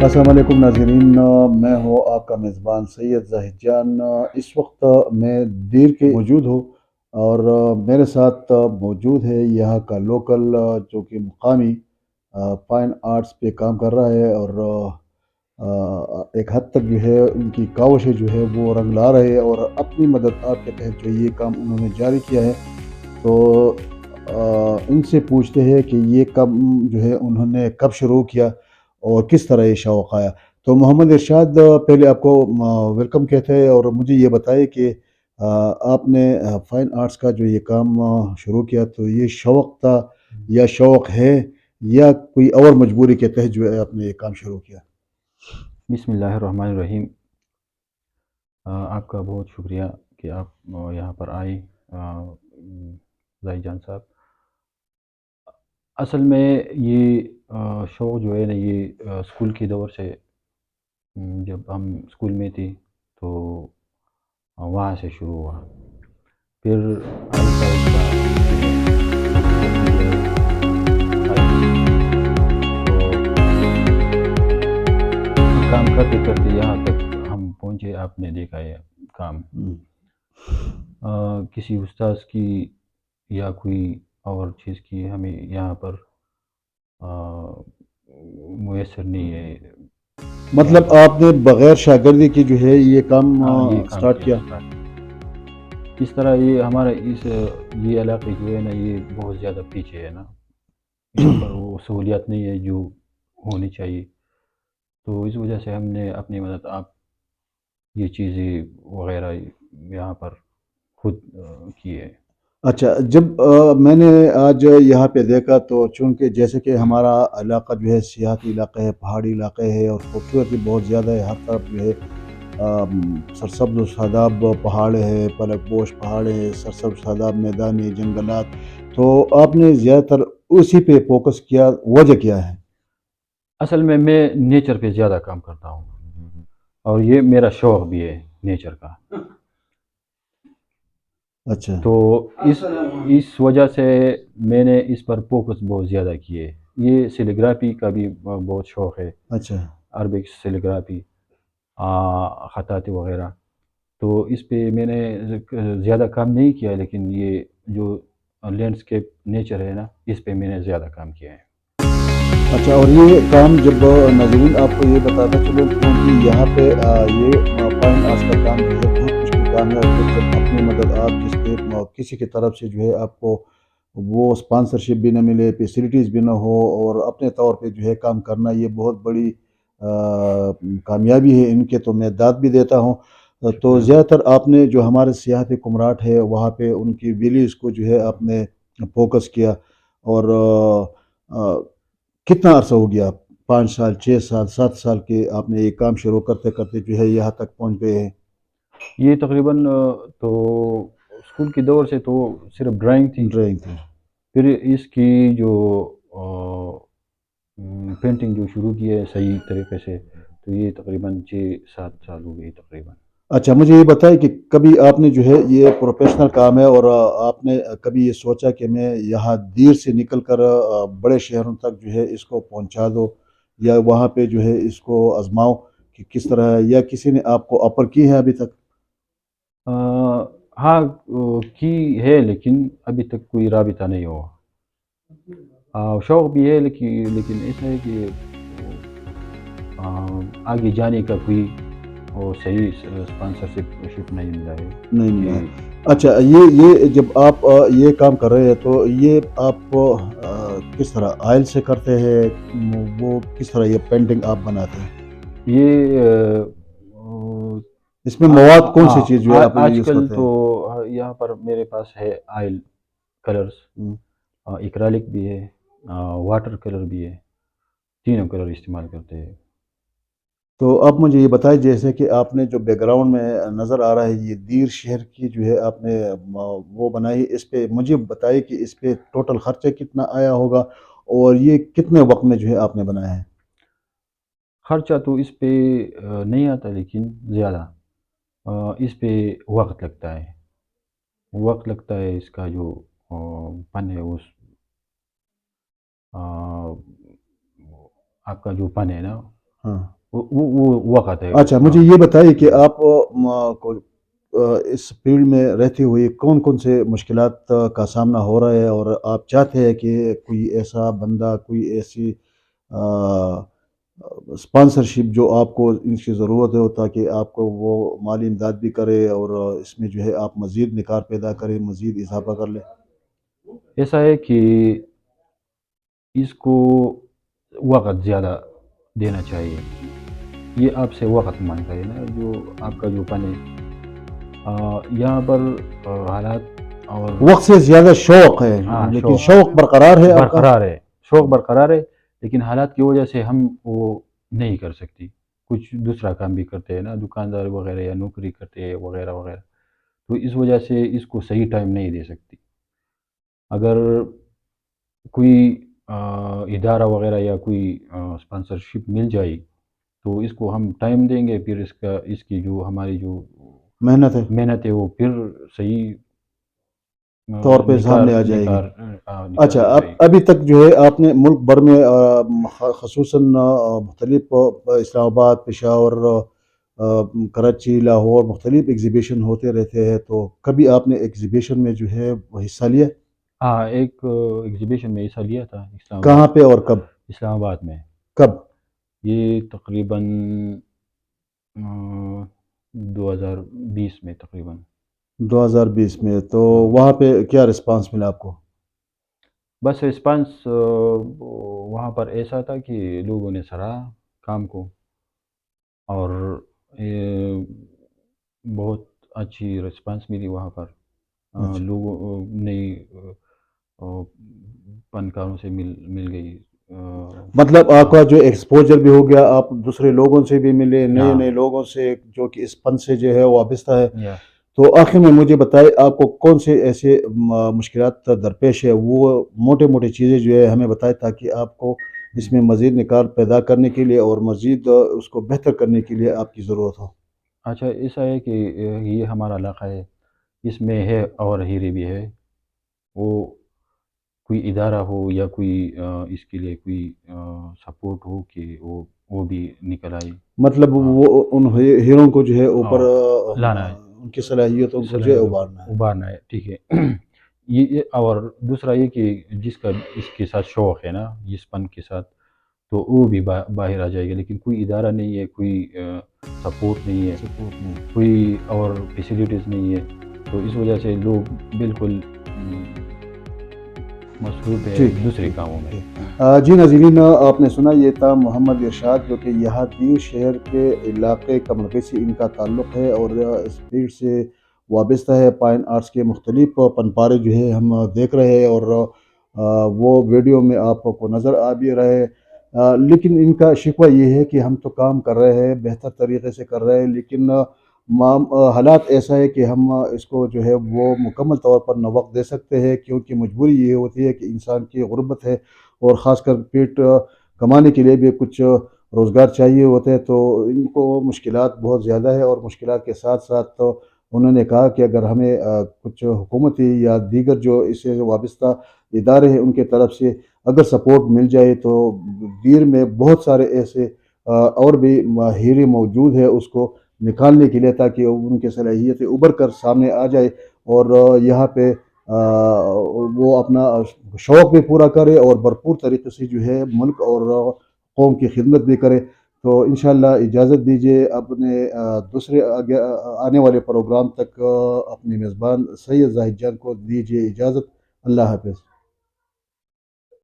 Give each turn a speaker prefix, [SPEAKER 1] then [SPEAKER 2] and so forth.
[SPEAKER 1] السلام علیکم ناظرین، میں ہوں آپ کا میزبان سید زاہد جان۔ اس وقت میں دیر کے موجود ہوں اور میرے ساتھ موجود ہے یہاں کا لوکل جو کہ مقامی فائن آرٹس پہ کام کر رہا ہے اور ایک حد تک جو ہے ان کی کاوشیں جو ہے وہ رنگ لا رہے ہیں اور اپنی مدد آپ کے تحت جو یہ کام انہوں نے جاری کیا ہے۔ تو ان سے پوچھتے ہیں کہ یہ کب جو ہے انہوں نے کب شروع کیا اور کس طرح یہ شوق آیا۔ تو محمد ارشاد پہلے آپ کو ویلکم کہتے ہیں اور مجھے یہ بتائے کہ آپ نے فائن آرٹس کا جو یہ کام شروع کیا تو یہ شوق تھا یا شوق ہے یا کوئی اور مجبوری کے تحت جو ہے آپ نے یہ کام شروع کیا؟
[SPEAKER 2] بسم اللہ الرحمن الرحیم۔ آپ کا بہت شکریہ کہ آپ یہاں پر آئے زاہد جان صاحب۔ اصل میں یہ شوق جو ہے نا یہ اسکول کے دور سے، جب ہم اسکول میں تھے تو وہاں سے شروع ہوا، پھر آہستہ آہستہ کام کرتے کرتے یہاں تک ہم پہنچے۔ آپ نے دیکھا ہے کام کسی استاذ کی یا کوئی اور چیز کی ہمیں یہاں پر میسر نہیں ہے۔
[SPEAKER 1] مطلب آپ نے بغیر شاگردی کی جو ہے یہ کام
[SPEAKER 2] یہ کام
[SPEAKER 1] سٹارٹ کیا؟
[SPEAKER 2] اس طرح یہ ہمارا یہ علاقے جو ہے نا یہ بہت زیادہ پیچھے ہے نا، یہاں پر وہ سہولیات نہیں ہے جو ہونی چاہیے، تو اس وجہ سے ہم نے اپنی مدد آپ یہ چیزیں وغیرہ یہاں پر خود کی ہے۔
[SPEAKER 1] اچھا، جب میں نے آج یہاں پہ دیکھا تو چونکہ جیسے کہ ہمارا علاقہ جو ہے سیاحتی علاقہ ہے، پہاڑی علاقہ ہے اور خوبصورتی بہت زیادہ ہے، ہر طرف جو ہے سرسبز و شاداب پہاڑ ہے، پلک پوش پہاڑ ہے، سرسبز شاداب میدان ہے، جنگلات، تو آپ نے زیادہ تر اسی پہ فوکس کیا، وجہ کیا ہے؟
[SPEAKER 2] اصل میں نیچر پہ زیادہ کام کرتا ہوں اور یہ میرا شوق بھی ہے نیچر کا،
[SPEAKER 1] اچھا
[SPEAKER 2] تو اس وجہ سے میں نے اس پر فوکس بہت زیادہ کیے۔ یہ سیلیگرافی کا بھی بہت شوق ہے،
[SPEAKER 1] اچھا
[SPEAKER 2] عربک سیلیگرافی، خطاطی وغیرہ، تو اس پہ میں نے زیادہ کام نہیں کیا، لیکن یہ جو لینڈسکیپ نیچر ہے نا اس پہ میں نے زیادہ کام کیا ہے۔
[SPEAKER 1] اچھا، اور یہ کام جب ناظرین آپ کو یہ بتاتا چلو کیونکہ یہاں پہ یہ فائن آرٹس کا کام جو ہے بہت مشکل کام ہے، اور پھر جب اپنی مدد آپ کسی کی طرف سے جو ہے آپ کو وہ اسپانسرشپ بھی نہ ملے، فیسلٹیز بھی نہ ہو اور اپنے طور پہ جو ہے کام کرنا، یہ بہت بڑی کامیابی ہے ان کے، تو میں داد بھی دیتا ہوں۔ تو زیادہ تر آپ نے جو ہمارے سیاحتی کمراٹ ہے وہاں پہ ان کی ویلیوز کو جو ہے آپ نے فوکس کیا، اور کتنا عرصہ ہو گیا؟ 5 سال، 6 سال، 7 سال کے آپ نے یہ کام شروع کرتے کرتے جو ہے یہاں تک پہنچ گئے ہیں؟
[SPEAKER 2] یہ تقریباً تو اسکول کے دور سے تو صرف ڈرائنگ تھی،
[SPEAKER 1] ڈرائنگ تھی۔
[SPEAKER 2] پھر اس کی جو پینٹنگ جو شروع کی ہے صحیح طریقے سے، تو یہ تقریباً 6-7 سال ہو گئی تقریباً۔
[SPEAKER 1] اچھا، مجھے یہ بتائیں کہ کبھی آپ نے جو ہے یہ پروفیشنل کام ہے اور آپ نے کبھی یہ سوچا کہ میں یہاں دیر سے نکل کر بڑے شہروں تک جو ہے اس کو پہنچا دو، یا وہاں پہ جو ہے اس کو آزماؤ کہ کس طرح ہے، یا کسی نے آپ کو آفر کی ہے ابھی تک؟
[SPEAKER 2] ہاں کی ہے، لیکن ابھی تک کوئی رابطہ نہیں ہوا۔ شوق بھی ہے، لیکن ایسا ہے کہ آگے جانے کا کوئی وہ صحیح اسپانسرشپ نہیں ملا ہے
[SPEAKER 1] نہیں ملا ہے۔
[SPEAKER 2] کہ
[SPEAKER 1] اچھا، یہ جب آپ یہ کام کر رہے ہیں تو یہ آپ کس طرح آئل سے کرتے ہیں؟ وہ کس طرح یہ پینٹنگ آپ بناتے ہیں؟
[SPEAKER 2] یہ
[SPEAKER 1] اس میں مواد کون سی چیز جو ہے آپ
[SPEAKER 2] آج
[SPEAKER 1] یوز
[SPEAKER 2] کل
[SPEAKER 1] کرتے
[SPEAKER 2] تو
[SPEAKER 1] ہیں؟
[SPEAKER 2] یہاں پر میرے پاس ہے آئل کلرز، ایکرالک بھی ہے، واٹر کلر بھی ہے، تینوں کلر استعمال کرتے ہیں۔
[SPEAKER 1] تو آپ مجھے یہ بتائیں، جیسے کہ آپ نے جو بیک گراؤنڈ میں نظر آ رہا ہے یہ دیر شہر کی جو ہے آپ نے وہ بنائی، اس پہ مجھے بتائیں کہ اس پہ ٹوٹل خرچہ کتنا آیا ہوگا اور یہ کتنے وقت میں جو ہے آپ نے بنایا ہے؟
[SPEAKER 2] خرچہ تو اس پہ نہیں آتا، لیکن زیادہ اس پہ وقت لگتا ہے، اس کا جو پن ہے اس آپ کا جو پن ہے نا
[SPEAKER 1] ہاں
[SPEAKER 2] वो वक़्त है
[SPEAKER 1] अच्छा,
[SPEAKER 2] उसका।
[SPEAKER 1] मुझे ये बताइए कि आप इस फील्ड में रहते हुए कौन-कौन से मुश्किलात का सामना हो रहा है, और आप चाहते हैं कि कोई ऐसा बंदा, कोई ऐसी स्पॉन्सरशिप जो आपको इसकी ज़रूरत हो, ताकि आपको वो माली इमदाद भी करे और इसमें जो है आप मज़ीद निखार पैदा करें, मज़ीद इज़ाफ़ा कर लें?
[SPEAKER 2] ऐसा है कि इसको वक़्त ज़्यादा देना चाहिए। ये आपसे वक़्त माँगता है ना, जो आपका जो फन है। यहाँ पर हालात और
[SPEAKER 1] वक़्त से ज़्यादा शौक़ है,
[SPEAKER 2] हाँ,
[SPEAKER 1] लेकिन
[SPEAKER 2] शौक
[SPEAKER 1] शौक़ बरकरार है आपका?
[SPEAKER 2] बरकरार है, शौक बरकरार है, लेकिन हालात की वजह से हम वो नहीं कर सकते। कुछ दूसरा काम भी करते हैं ना, दुकानदार वगैरह या नौकरी करते हैं वगैरह वगैरह, तो इस वजह से इसको सही टाइम नहीं दे सकती। अगर कोई इदारा वगैरह या कोई स्पॉन्सरशिप मिल जाए, तो इसको हम टाइम देंगे, फिर इसकी जो हमारी जो
[SPEAKER 1] मेहनत है,
[SPEAKER 2] मेहनत है वो फिर सही
[SPEAKER 1] तौर पे
[SPEAKER 2] निखार
[SPEAKER 1] सामने आ जाएगी।
[SPEAKER 2] निखार निखार
[SPEAKER 1] अच्छा,
[SPEAKER 2] हो
[SPEAKER 1] अब
[SPEAKER 2] जाएगी।
[SPEAKER 1] अभी तक जो है आपने मुल्क भर में ख़ुसूसन मुख्तलिफ इस्लामाबाद, पेशावर, कराची, लाहौर मुख्तलिफ एग्ज़िबिशन होते रहते हैं, तो कभी आपने एग्ज़िबिशन में जो है वो हिस्सा लिया?
[SPEAKER 2] हाँ, एक एग्ज़िबिशन में हिस्सा लिया था
[SPEAKER 1] कहाँ पे और कब?
[SPEAKER 2] इस्लामाबाद में।
[SPEAKER 1] कब?
[SPEAKER 2] ये तकरीबन अ, 2020 में तकरीबन।
[SPEAKER 1] 2020 में, तो
[SPEAKER 2] हाँ,
[SPEAKER 1] वहाँ पे क्या रिस्पॉन्स मिला आपको?
[SPEAKER 2] बस रिस्पॉन्स वहाँ पर ऐसा था कि लोगों ने सराहा काम को, और ये बहुत अच्छी रिस्पॉन्स मिली वहाँ पर।
[SPEAKER 1] अच्छा,
[SPEAKER 2] लोगों नई अ, फनकारों से मिल गई।
[SPEAKER 1] मतलब
[SPEAKER 2] हाँ,
[SPEAKER 1] आपका जो एक्सपोज़र भी हो गया, आप दूसरे लोगों से भी मिले, नए-नए
[SPEAKER 2] हाँ,
[SPEAKER 1] लोगों से जो कि इस फन से जो है वाबस्ता है।
[SPEAKER 2] या
[SPEAKER 1] तो आखिर में मुझे बताइए, आपको कौन से ऐसे मुश्किलात दरपेश है, वो मोटे-मोटे चीज़ें जो है हमें बताएँ, ताकि आपको
[SPEAKER 2] हुँ।
[SPEAKER 1] इसमें मज़ीद निखार पैदा करने के लिए और मज़ीद उसको बेहतर करने के लिए आपकी ज़रूरत हो।
[SPEAKER 2] अच्छा, ऐसा है कि ये हमारा इलाक़ा है, इसमें है और हीरे भी है। वो कोई इदारा हो या कोई इसके लिए कोई सपोर्ट हो कि वो भी निकल आए।
[SPEAKER 1] मतलब
[SPEAKER 2] हाँ,
[SPEAKER 1] वो उन हीरों को जो है ऊपर
[SPEAKER 2] और लाना है,
[SPEAKER 1] उनकी सलाहियतों को जो है
[SPEAKER 2] सलाहियतों को
[SPEAKER 1] उभारना है।
[SPEAKER 2] उभारना है, ठीक है। ये और दूसरा ये कि जिसका इसके साथ शौक है ना, इस फन के साथ, तो वो भी बाहर आ जाएगा, लेकिन कोई इदारा नहीं है, कोई सपोर्ट नहीं है,
[SPEAKER 1] सपोर्ट में।
[SPEAKER 2] कोई और फैसिलिटीज़ नहीं है, तो इस वजह से लोग बिल्कुल मसरूफ़ है
[SPEAKER 1] ठीक है,
[SPEAKER 2] दूसरे
[SPEAKER 1] ठीक है,
[SPEAKER 2] कामों में।
[SPEAKER 1] ठीक। जी नाज़रीन, आपने सुना, ये था मोहम्मद इरशाद, जो कि यहाँ दीर शहर के इलाके कमरगई से इनका ताल्लुक़ है, और इस फील्ड से वाबस्ता है। फाइन आर्ट्स के मुख्तलिफ फनपारे जो है हम देख रहे हैं, और वो वीडियो में आपको नज़र आ भी रहे हैं। लेकिन इनका शिकवा ये है कि हम तो काम कर रहे हैं, बेहतर तरीके से कर रहे हैं, लेकिन हालात ऐसा है कि हम इसको जो है वो मुकम्मल तौर पर न वक़्त दे सकते हैं, क्योंकि मजबूरी ये होती है कि इंसान की गुर्बत है, और ख़ासकर पेट कमाने के लिए भी कुछ रोज़गार चाहिए होते हैं, तो इनको मुश्किलात बहुत ज़्यादा है। और मुश्किलात के साथ-साथ तो उन्होंने कहा कि अगर हमें कुछ हुकूमती या दीगर जो इससे वाबस्ता इदारे हैं उनके तरफ से अगर सपोर्ट मिल जाए, तो दीर में बहुत सारे ऐसे और भी हीरे मौजूद है उसको निकालने के लिए, ताकि उनकी सलाहियतें उभर कर सामने आ जाए, और यहाँ पे वो अपना शौक़ भी पूरा करे, और भरपूर तरीके से जो है मुल्क और कौम की खिदमत भी करे। तो इंशाअल्लाह इजाज़त दीजिए, अपने दूसरे आगे आने वाले प्रोग्राम तक अपने मेज़बान सैयद ज़ाहिद जान को दीजिए इजाज़त। अल्लाह हाफ़िज़।